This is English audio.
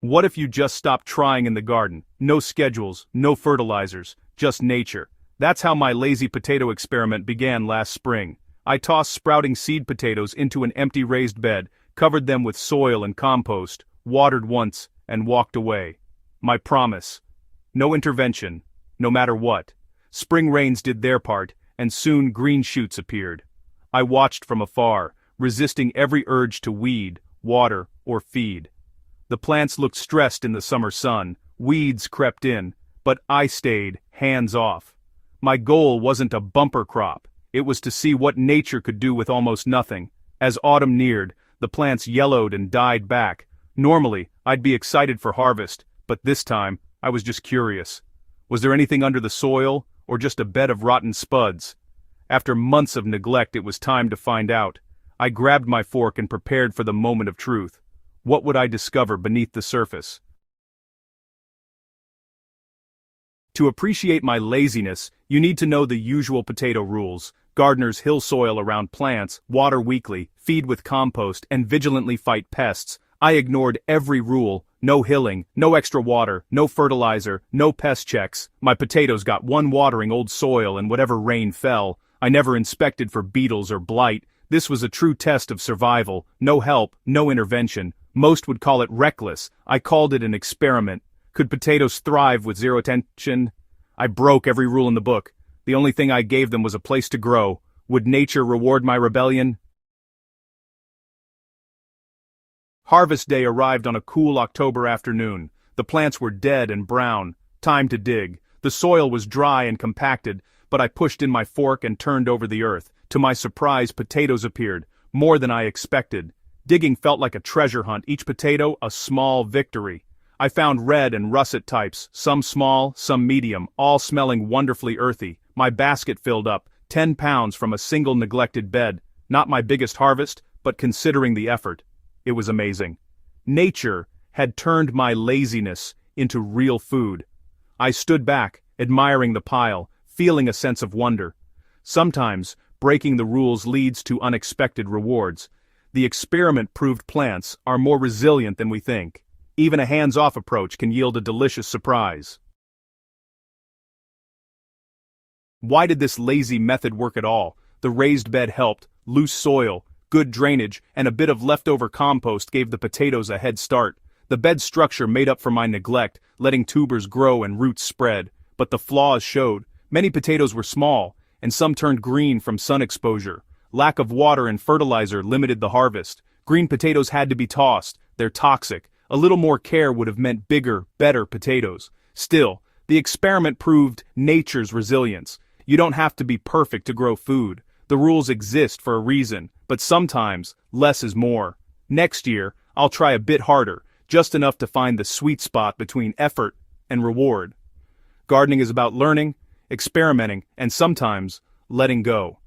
What if you just stopped trying in the garden? No schedules, no fertilizers, just nature. That's how my lazy potato experiment began last spring. I tossed sprouting seed potatoes into an empty raised bed, covered them with soil and compost, watered once, and walked away. My promise. No intervention, no matter what. Spring rains did their part, and soon green shoots appeared. I watched from afar, resisting every urge to weed, water, or feed. The plants looked stressed in the summer sun, weeds crept in, but I stayed, hands off. My goal wasn't a bumper crop, it was to see what nature could do with almost nothing. As autumn neared, the plants yellowed and died back. Normally, I'd be excited for harvest, but this time, I was just curious. Was there anything under the soil, or just a bed of rotten spuds? After months of neglect, it was time to find out. I grabbed my fork and prepared for the moment of truth. What would I discover beneath the surface? To appreciate my laziness, you need to know the usual potato rules. Gardeners hill soil around plants, water weekly, feed with compost, and vigilantly fight pests. I ignored every rule. No hilling, no extra water, no fertilizer, no pest checks. My potatoes got one watering old soil and whatever rain fell. I never inspected for beetles or blight. This was a true test of survival. No help, no intervention. Most would call it reckless. I called it an experiment. Could potatoes thrive with zero attention? I broke every rule in the book. The only thing I gave them was a place to grow. Would nature reward my rebellion? Harvest day arrived on a cool October afternoon. The plants were dead and brown. Time to dig. The soil was dry and compacted, but I pushed in my fork and turned over the earth. To my surprise, potatoes appeared, more than I expected. Digging felt like a treasure hunt, each potato a small victory. I found red and russet types, some small, some medium, all smelling wonderfully earthy. My basket filled up, 10 pounds from a single neglected bed. Not my biggest harvest, but considering the effort, it was amazing. Nature had turned my laziness into real food. I stood back, admiring the pile, feeling a sense of wonder. Sometimes, breaking the rules leads to unexpected rewards. The experiment proved plants are more resilient than we think. Even a hands-off approach can yield a delicious surprise. Why did this lazy method work at all? The raised bed helped, loose soil, good drainage, and a bit of leftover compost gave the potatoes a head start. The bed structure made up for my neglect, letting tubers grow and roots spread. But the flaws showed. Many potatoes were small, and some turned green from sun exposure. Lack of water and fertilizer limited the harvest. Green potatoes had to be tossed. They're toxic. A little more care would have meant bigger, better potatoes. Still, the experiment proved nature's resilience. You don't have to be perfect to grow food. The rules exist for a reason, but sometimes, less is more. Next year, I'll try a bit harder, just enough to find the sweet spot between effort and reward. Gardening is about learning, experimenting, and sometimes, letting go.